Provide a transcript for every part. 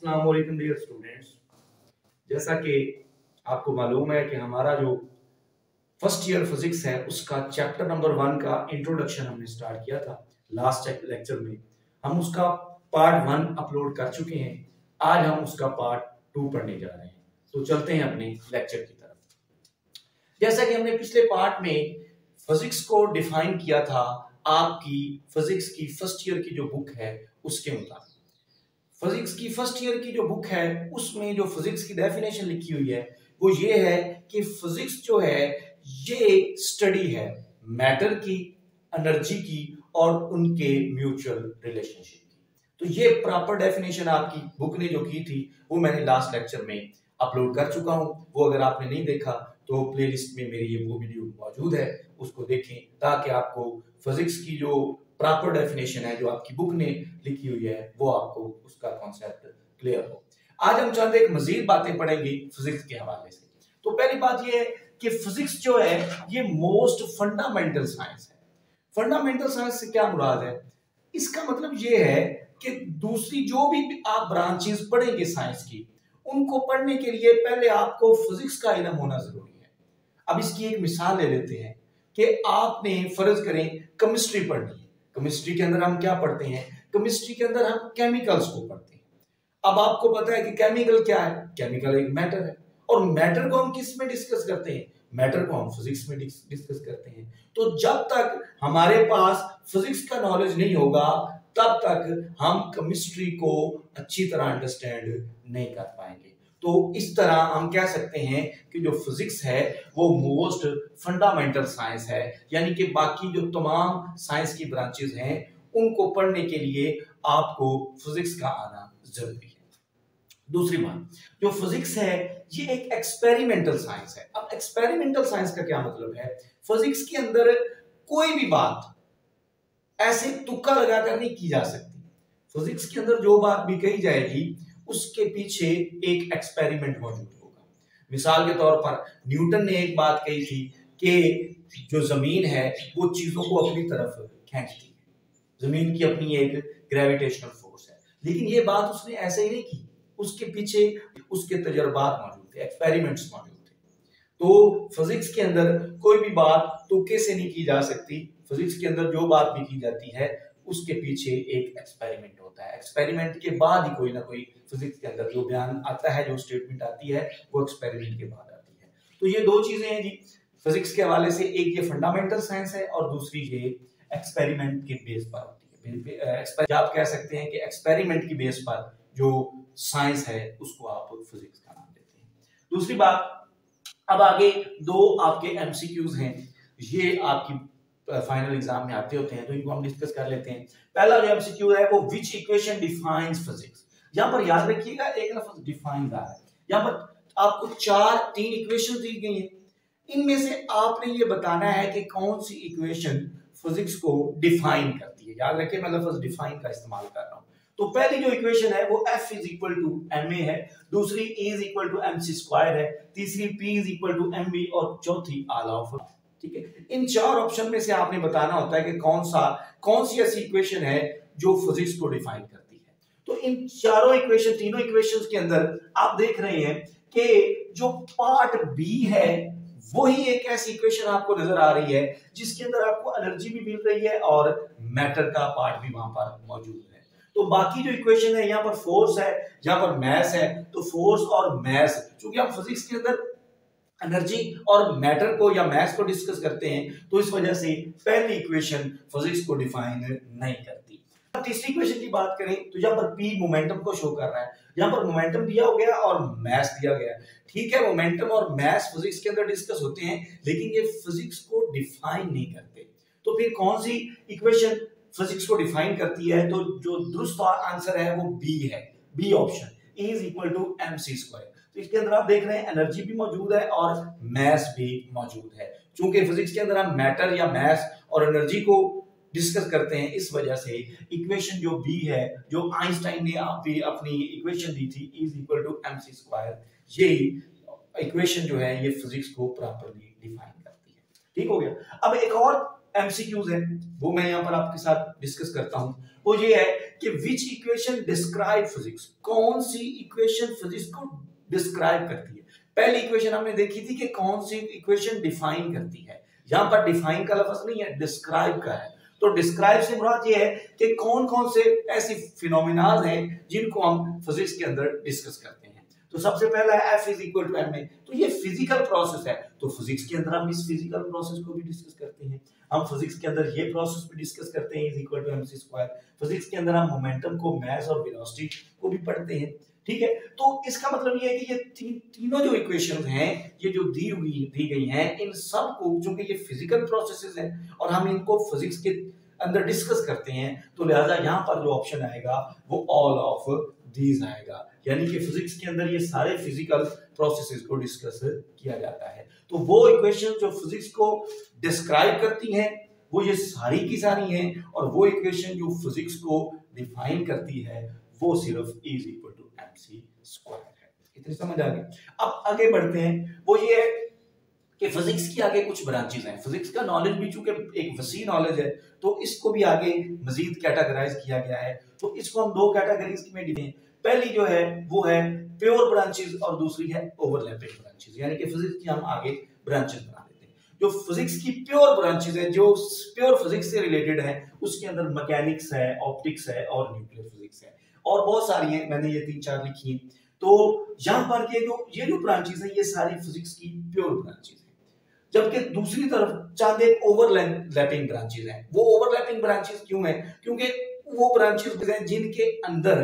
अस्सलाम वालेकुम dear students. जैसा कि आपको मालूम है कि हमारा जो फर्स्ट ईयर फिजिक्स है उसका चैप्टर नंबर 1 का इंट्रोडक्शन हमने स्टार्ट किया था लास्ट लेक्चर में। हम उसका पार्ट 1 अपलोड कर चुके हैं। आज हम उसका पार्ट 2 पढ़ने जा रहे हैं। तो चलते हैं अपने लेक्चर की तरफ। जैसा कि हमने पिछले पार्ट में फिजिक्स को डिफाइन किया था आपकी फिजिक्स की फर्स्ट ईयर की जो बुक है उसके मुताबिक। फिजिक्स की फर्स्ट ईयर की जो बुक है उसमें जो फिजिक्स की डेफिनेशन लिखी हुई है वो ये है कि फिजिक्स जो है ये स्टडी है मैटर की, एनर्जी की और उनके म्यूचुअल रिलेशनशिप की। तो ये प्रॉपर डेफिनेशन आपकी बुक ने जो की थी वो मैंने लास्ट लेक्चर में अपलोड कर चुका हूं। वो अगर आपने नहीं देखा तो प्लेलिस्ट में मेरी ये वो वीडियो मौजूद है, उसको देखें ताकि आपको फिजिक्स की जो प्रॉपर डेफिनेशन है जो आपकी बुक ने लिखी हुई है वो आपको उसका कॉन्सेप्ट क्लियर हो। आज हम चंद एक मजीद बातें पढ़ेंगे फिजिक्स के हवाले से। तो पहली बात ये है कि फिजिक्स जो है ये मोस्ट फंडामेंटल साइंस है। फंडामेंटल साइंस से क्या मुराद है? इसका मतलब ये है कि दूसरी जो भी आप ब्रांचेस पढ़ेंगे साइंस की, उनको पढ़ने के लिए पहले आपको फिजिक्स का इल्म होना जरूरी है। अब इसकी एक मिसाल ले लेते हैं कि आपने फर्ज करें केमिस्ट्री पढ़नी है। केमिस्ट्री के अंदर हम क्या पढ़ते हैं? केमिस्ट्री के अंदर हम केमिकल्स को पढ़ते हैं। अब आपको पता है कि केमिकल क्या है? केमिकल एक मैटर है और मैटर को हम किस में डिस्कस करते हैं? मैटर को हम फिजिक्स में डिस्कस करते हैं। तो जब तक हमारे पास फिजिक्स का नॉलेज नहीं होगा तब तक हम केमिस्ट्री को अच्छी तरह अंडरस्टैंड नहीं कर पाएंगे। तो इस तरह हम कह सकते हैं कि जो फिजिक्स है वो मोस्ट फंडामेंटल साइंस है, यानी कि बाकी जो तमाम साइंस की ब्रांचेस हैं उनको पढ़ने के लिए आपको फिजिक्स का आना जरूरी है। दूसरी बात, जो फिजिक्स है ये एक एक्सपेरिमेंटल साइंस है। अब एक्सपेरिमेंटल साइंस का क्या मतलब है? फिजिक्स के अंदर कोई भी बात ऐसे तुक्का लगाकर नहीं की जा सकती। फिजिक्स के अंदर जो बात भी कही जाएगी उसके पीछे एक एक्सपेरिमेंट मौजूद होगा। मिसाल के तौर पर न्यूटन ने एक बात कही थी कि जो जमीन है वो चीजों को अपनी तरफ खींचती है, जमीन की अपनी एक ग्रेविटेशनल फोर्स है। लेकिन ये बात उसने ऐसे ही नहीं की, उसके पीछे उसके तजर्बात मौजूद थे, एक्सपेरिमेंट्स मौजूद थे। तो फिजिक्स के अंदर कोई भी बात तुक्के से नहीं की जा सकती। फिजिक्स के अंदर जो बात भी की जाती है उसके पीछे एक एक्सपेरिमेंट होता है। एक्सपेरिमेंट के बाद ही कोई ना कोई फिजिक्स के अंदर जो बयान आता है, जो स्टेटमेंट आती है वो एक्सपेरिमेंट के बाद आती है। तो ये दो चीजें हैं जी फिजिक्स के हवाले से, एक ये फंडामेंटल साइंस है और दूसरी ये एक्सपेरिमेंट के बेस पर होती है। आप कह सकते हैं कि एक्सपेरिमेंट की बेस पर जो साइंस है उसको आप फिजिक्स का नाम देते हैं। दूसरी बात, अब आगे दो आपके एमसीक्यूज हैं, ये आपकी फाइनल एग्जाम में आते होते हैं, तो इनको हम डिस्कस कर लेते हैं। पहला जो एमसीक्यू है वो विच इक्वेशन डिफाइंस फिजिक्स। यहां पर याद रखिएगा एक लफ्ज डिफाइन का है। यहां पर आपको तीन इक्वेशन दी गई हैं, इनमें से आपने ये बताना है कि कौन सी इक्वेशन फिजिक्स को डिफाइन करती है। याद रखिए मैं लफ्ज डिफाइन का इस्तेमाल कर रहा हूं। तो पहली जो इक्वेशन है वो F is equal to ma है, दूसरी E is equal to mc square है, तीसरी P is equal to mv और चौथी ऑल ऑफ। ठीक है, इन चार ऑप्शन में से आपने बताना होता है कि कौन सी ऐसी इक्वेशन है जो फिजिक्स को डिफाइन करती है। तो इन चारों इक्वेशन, तीनों इक्वेशंस के अंदर आप देख रहे हैं कि जो पार्ट बी है वही एक ऐसी इक्वेशन आपको नजर आ रही है जिसके अंदर आपको एनर्जी भी मिल रही है और मैटर का पार्ट भी वहां पर मौजूद है। तो बाकी जो इक्वेशन है यहाँ पर फोर्स है, यहाँ पर मैस है, तो फोर्स और मैस, क्योंकि हम फिजिक्स के अंदर एनर्जी और मैटर को या मैस को डिस्कस करते हैं तो इस वजह से पहली इक्वेशन फिजिक्स को डिफाइन नहीं करती। अब तीसरी इक्वेशन की बात करें तो यहाँ पर P मोमेंटम को शो कर रहा है। यहाँ पर मोमेंटम दिया हो गया और मैस दिया गया। ठीक है, मोमेंटम और मैस फिजिक्स के अंदर डिस्कस होते हैं लेकिन ये फिजिक्स को डिफाइन नहीं करते। तो फिर कौन सी इक्वेशन फिजिक्स को डिफाइन करती है? तो जो दुरुस्त आंसर है वो बी है, B option, E is equal to mc square. तो इसके अंदर आप देख रहे हैं एनर्जी भी मौजूद है और मैस भी मौजूद है। चूंकि फिजिक्स के अंदर हम मैटर या मैस और एनर्जी को डिस्कस करते हैं इस वजह से इक्वेशन जो बी है, जो आइंस्टाइन ने अपनी इक्वेशन दी थी E is equal to mc square, ये इक्वेशन जो है ये फिजिक्स को प्रॉपर्ली डिफाइन करती है। ठीक हो गया। अब एक और एमसीक्यूज है वो मैं यहाँ पर आपके साथ डिस्कस करता हूँ। वो ये है कि विच इक्वेशन डिस्क्राइब फिजिक्स, कौन सी इक्वेशन फिजिक्स को डिस्क्राइब करती है। पहली इक्वेशन हमने देखी थी कि कौन सी इक्वेशन डिफाइन करती है, यहाँ पर डिफाइन का लफ्ज नहीं है, डिस्क्राइब का है। तो डिस्क्राइब से मुराद ये है कि कौन कौन से ऐसे फिनोमिनाज हैं जिनको हम फिजिक्स के अंदर डिस्कस करते हैं। तो सबसे पहला है F is equal to m, तो ये फिजिकल प्रोसेस है, तो फिजिक्स के अंदर हम इस फिजिकल प्रोसेस को भी डिस्कस करते हैं। हम फिजिक्स के अंदर ये प्रोसेस भी डिस्कस करते हैं, is equal to mc square. Physics के अंदर हम मोमेंटम को, मास और वेलोसिटी को भी पढ़ते हैं, ठीक है। तो इसका मतलब ये है कि ये तीनों जो इक्वेशंस हैं, ये जो दी गई हैं, इन सब को, चूंकि ये फिजिकल प्रोसेसेस हैं और हम इनको फिजिक्स के अंदर डिस्कस करते हैं, तो लिहाजा यहाँ पर जो ऑप्शन आएगा वो ऑल ऑफ दीज आएगा, यानी कि फिजिक्स के अंदर ये सारे फिजिकल प्रोसेसेस को डिस्कस किया जाता है। तो वो इक्वेशन जो फिजिक्स को डिस्क्राइब करती हैं वो ये सारी की सारी हैं, और वो इक्वेशन जो फिजिक्स को डिफाइन करती है वो सिर्फ E is equal to mc square है। इतनी समझ आ गई। अब आगे बढ़ते हैं, वो ये है कि फिजिक्स की आगे कुछ ब्रांचेस हैं। फिजिक्स का नॉलेज भी चूंकि एक वसी नॉलेज है, तो इसको भी आगे मजीद कैटेगराइज किया गया है। तो इसको हम दो कैटेगरीज में डिवाइड, पहली जो है वो है प्योर ब्रांचेस और दूसरी है ओवरलैपिंग ब्रांचेस, यानी कि फिजिक्स की हम आगे ब्रांचेस बना देते हैं। जो फिजिक्स की प्योर ब्रांचेस है, जो प्योर फिजिक्स से रिलेटेड है, उसके अंदर मैकेनिक्स है, ऑप्टिक्स है और न्यूक्लियर फिजिक्स है, और बहुत सारी हैं, मैंने ये 3-4 लिखी हैं। तो यहाँ पर ये जो ब्रांचेस है, ये सारी फिजिक्स की प्योर ब्रांचेस है। जबकि दूसरी तरफ चांद एक ओवरलैपिंग ब्रांचेस हैं। वो ओवरलैपिंग ब्रांचेस क्यों हैं? क्योंकि वो ब्रांचेस हैं जिनके अंदर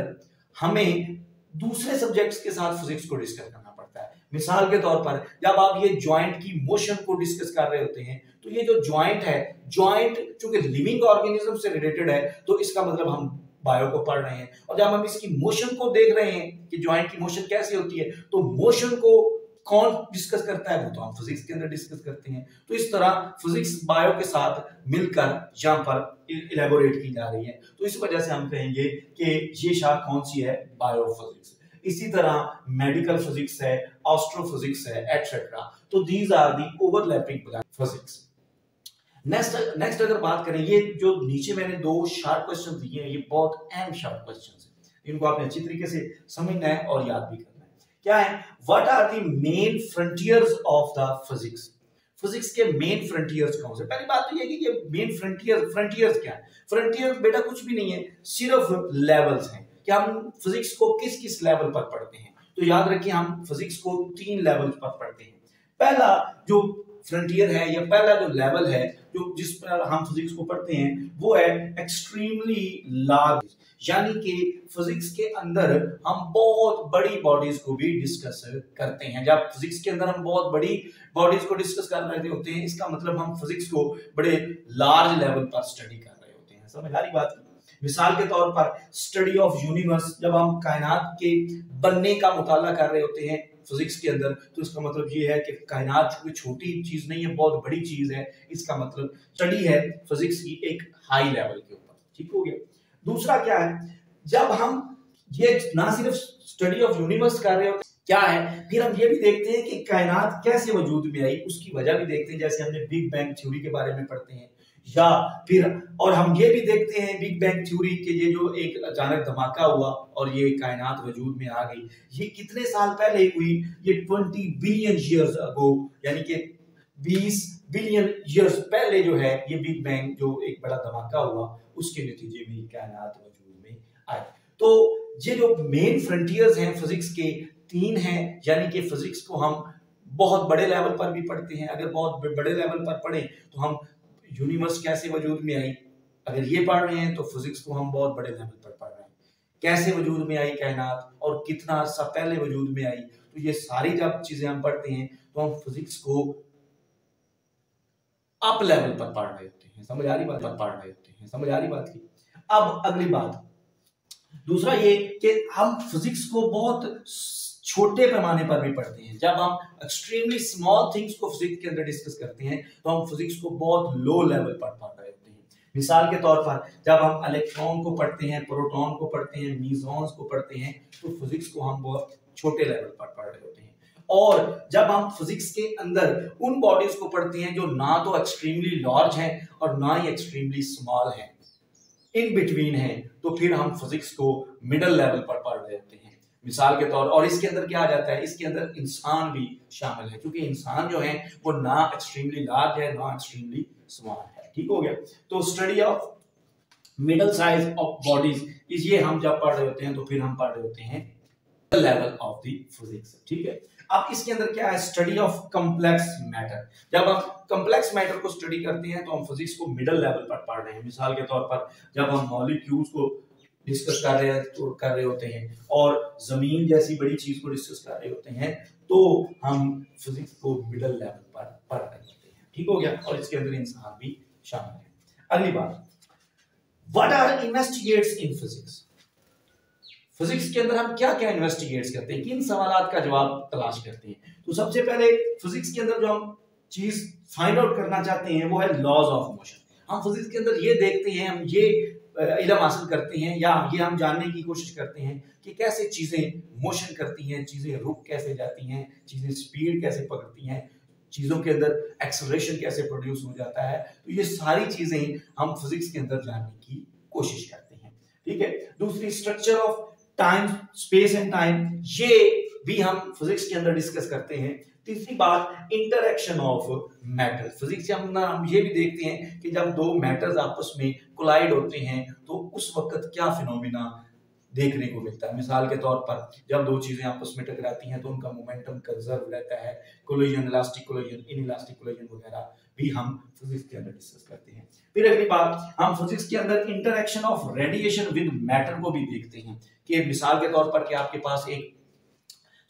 हमें दूसरे सब्जेक्ट्स के साथ फिजिक्स को डिस्कस करना पड़ता है। मिसाल के तौर पर जब आप ये जॉइंट की मोशन को डिस्कस कर रहे होते हैं, तो ये जो जॉइंट है, जॉइंट चूंकि लिविंग ऑर्गेनिज्म से रिलेटेड है, तो इसका मतलब हम बायो को पढ़ रहे हैं, और जब हम इसकी मोशन को देख रहे हैं कि जॉइंट की मोशन कैसे होती है, तो मोशन को कौन डिस्कस करता है, वो तो हम फिजिक्स के अंदर डिस्कस करते हैं। तो इस तरह फिजिक्स बायो के साथ मिलकर यहाँ पर इलेबोरेट की जा रही है। तो इस वजह से हम कहेंगे कि ये शाख कौन सी है, बायो फिजिक्स। इसी तरह मेडिकल फिजिक्स है, एस्ट्रोफिजिक्स है, एटसेट्रा। तो these are the overlapping physics. Next अगर बात करें, ये जो नीचे मैंने दो शार्प क्वेश्चन दिए हैं, ये बहुत अहम शार्प क्वेश्चन है, इनको आपने अच्छी तरीके से समझना है और याद भी करना है। क्या है? What are the main frontiers of the physics? Physics के मेन फ्रंटियर्स कौन से? पहली बात तो ये कि ये मेन फ्रंटियर्स क्या है? फ्रंटियर्स बेटा कुछ भी नहीं है, सिर्फ लेवल्स हैं कि हम फिजिक्स को किस किस लेवल पर पढ़ते हैं। तो याद रखिए, हम फिजिक्स को 3 लेवल पर पढ़ते हैं। पहला जो फ्रंटियर है या पहला जो लेवल है जो जिस पर हम फिजिक्स को पढ़ते हैं, वो है एक्सट्रीमली लार्ज, यानी कि फिजिक्स के अंदर हम बहुत बड़ी बॉडीज को भी डिस्कस करते हैं। जब फिजिक्स के अंदर हम बहुत बड़ी बॉडीज को डिस्कस कर रहे होते हैं, इसका मतलब हम फिजिक्स को बड़े लार्ज लेवल पर स्टडी कर रहे होते हैं। समझ आ रही बात? मिसाल के तौर पर स्टडी ऑफ यूनिवर्स, जब हम कायनात के बनने का मुताला कर रहे होते हैं फिजिक्स के अंदर, तो इसका मतलब ये है कि कायनात कोई छोटी चीज नहीं है, बहुत बड़ी चीज है। इसका मतलब स्टडी है फिजिक्स की एक हाई लेवल के ऊपर। ठीक हो गया। दूसरा क्या है? जब हम ये ना सिर्फ स्टडी ऑफ यूनिवर्स कर रहे होते क्या है, फिर हम ये भी देखते हैं कि कायनात कैसे वजूद में आई, उसकी वजह भी देखते हैं, जैसे हमने बिग बैंग थ्योरी के बारे में पढ़ते हैं, या फिर और हम ये भी देखते हैं बिग बैंग थ्योरी के ये जो एक अचानक धमाका हुआ और ये कायनात वजूद में आ गई, ये कितने साल पहले हुई? ये 20 बिलियन ईयर्स अगो, यानी कि 20 बिलियन ईयर्स पहले जो है ये बिग बैंग जो एक बड़ा धमाका हुआ, उसके नतीजे में कायनात वजूद में आई। तो ये जो मेन फ्रंटियर्स हैं फिजिक्स के 3 हैं, यानी कि फिजिक्स को हम बहुत बड़े लेवल पर भी पढ़ते हैं। अगर बहुत बड़े लेवल पर पढ़ें तो हम यूनिवर्स कैसे वजूद में आई, अगर ये पढ़ रहे हैं तो फिजिक्स को हम बहुत बड़े लेवल पर पढ़ रहे हैं। कैसे वजूद में आई कायनात और कितना अर्सा पहले वजूद में आई, तो ये सारी जब चीजें हम पढ़ते हैं तो हम फिजिक्स को अप लेवल पर पढ़ रहे होते हैं। समझ आ रही बात? पढ़ रहे होते हैं। समझ आ रही बात की? अब अगली बात, दूसरा ये कि हम फिजिक्स को बहुत छोटे पैमाने पर भी पढ़ते हैं। जब हम एक्सट्रीमली स्मॉल थिंग्स को फिजिक्स के अंदर डिस्कस करते हैं तो हम फिजिक्स को बहुत लो लेवल पर पढ़ रहे होते हैं। मिसाल के तौर पर जब हम इलेक्ट्रॉन को पढ़ते हैं, प्रोटॉन को पढ़ते हैं, मीजॉन्स को पढ़ते हैं, तो फिजिक्स को हम बहुत छोटे लेवल पर पढ़ रहे होते हैं। और जब हम फिजिक्स के अंदर उन बॉडीज को पढ़ते हैं जो ना तो एक्सट्रीमली लार्ज हैं और ना ही एक्सट्रीमली स्मॉल हैं, इन बिटवीन है, तो फिर हम फिजिक्स को मिडिल लेवल पर पढ़ रहे होते हैं। मिसाल के तौर, और इसके अंदर क्या आ जाता है, इसके अंदर इंसान भी शामिल है, क्योंकि इंसान जो है वो ना एक्सट्रीमली लार्ज है ना एक्सट्रीमली स्मॉल है। ठीक हो गया। तो study of middle size of bodies इस ये हम जब पढ़ रहे होते हैं तो फिर हम पढ़ रहे होते हैं लेवल ऑफ द फिजिक्स। ठीक है। अब इसके अंदर क्या है, स्टडी ऑफ कॉम्प्लेक्स मैटर। जब हम कॉम्प्लेक्स मैटर को स्टडी करते हैं तो हम फिजिक्स को मिडिल लेवल पर पढ़ रहे हैं। मिसाल के तौर पर जब हम मॉलिक्यूल्स को डिस्कस कर रहे होते हैं और जमीन जैसी बड़ी चीज को डिस्कस कर रहे होते हैं तो हम फिजिक्स को मिडिल लेवल पर पढ़ रहे होते हैं। ठीक हो गया। और इसके अंदर इंसान भी शामिल है। अगली बात, what are investigates in physics. Physics के अंदर हम क्या क्या इन्वेस्टिगेट्स करते हैं, किन सवालों का जवाब तलाश करते हैं। तो सबसे पहले फिजिक्स के अंदर जो हम चीज फाइंड आउट करना चाहते हैं वो है लॉज ऑफ मोशन। हम फिजिक्स के अंदर ये देखते हैं, हम ये इल्म हासिल करते हैं या ये हम जानने की कोशिश करते हैं कि कैसे चीजें मोशन करती हैं, चीजें रुक कैसे जाती हैं, चीजें स्पीड कैसे पकड़ती हैं, चीजों के अंदर एक्सेलरेशन कैसे प्रोड्यूस हो जाता है। तो ये सारी चीजें हम फिजिक्स के अंदर जानने की कोशिश करते हैं। ठीक है। दूसरी, structure of time, space and time, ये भी हम फिजिक्स के अंदर डिस्कस करते हैं। तीसरी बात, इंटरेक्शन ऑफ मैटर। फिजिक्स के अंदर हम ये भी देखते हैं कि जब दो मैटर्स आपस में कोलाइड होते हैं तो उस वक्त क्या फिनोमिना देखने को मिलता है। मिसाल के तौर पर जब दो चीजें आपस में टकराती हैं तो उनका मोमेंटम कंजर्व रहता है। Collision, elastic collision, inelastic collision वगैरह भी हम फिजिक्स के अंदर डिस्कस करते हैं। फिर अगली बात, हम फिजिक्स के अंदर interaction of radiation with matter को भी देखते हैं कि मिसाल के तौर पर कि आपके पास एक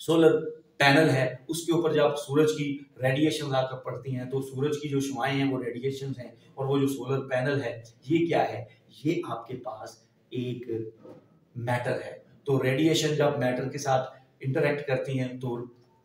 सोलर पैनल है, उसके ऊपर जब सूरज की रेडिएशन आकर पड़ती हैं तो सूरज की जो शुआएं हैं वो रेडिएशन हैं, और वो जो सोलर पैनल है ये क्या है, ये आपके पास एक मैटर है। तो रेडिएशन जब मैटर के साथ इंटरेक्ट करती हैं तो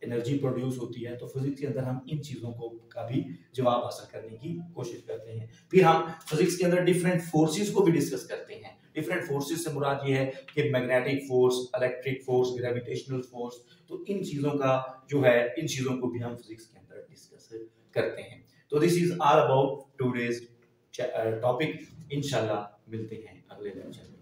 एनर्जी प्रोड्यूस होती है। तो फिजिक्स के अंदर हम इन चीजों को का भी जवाब हासिल करने की कोशिश करते हैं। फिर हम फिजिक्स के अंदर डिफरेंट फोर्सेस को भी डिस्कस करते हैं। डिफरेंट फोर्सेस से मुराद ये है कि magnetic force, electric force, gravitational force, तो इन चीजों का जो है, इन चीजों को भी हम फिजिक्स के अंदर डिस्कस करते हैं। तो this is all about today's topic. इंशाल्लाह मिलते हैं अगले लेक्चर में।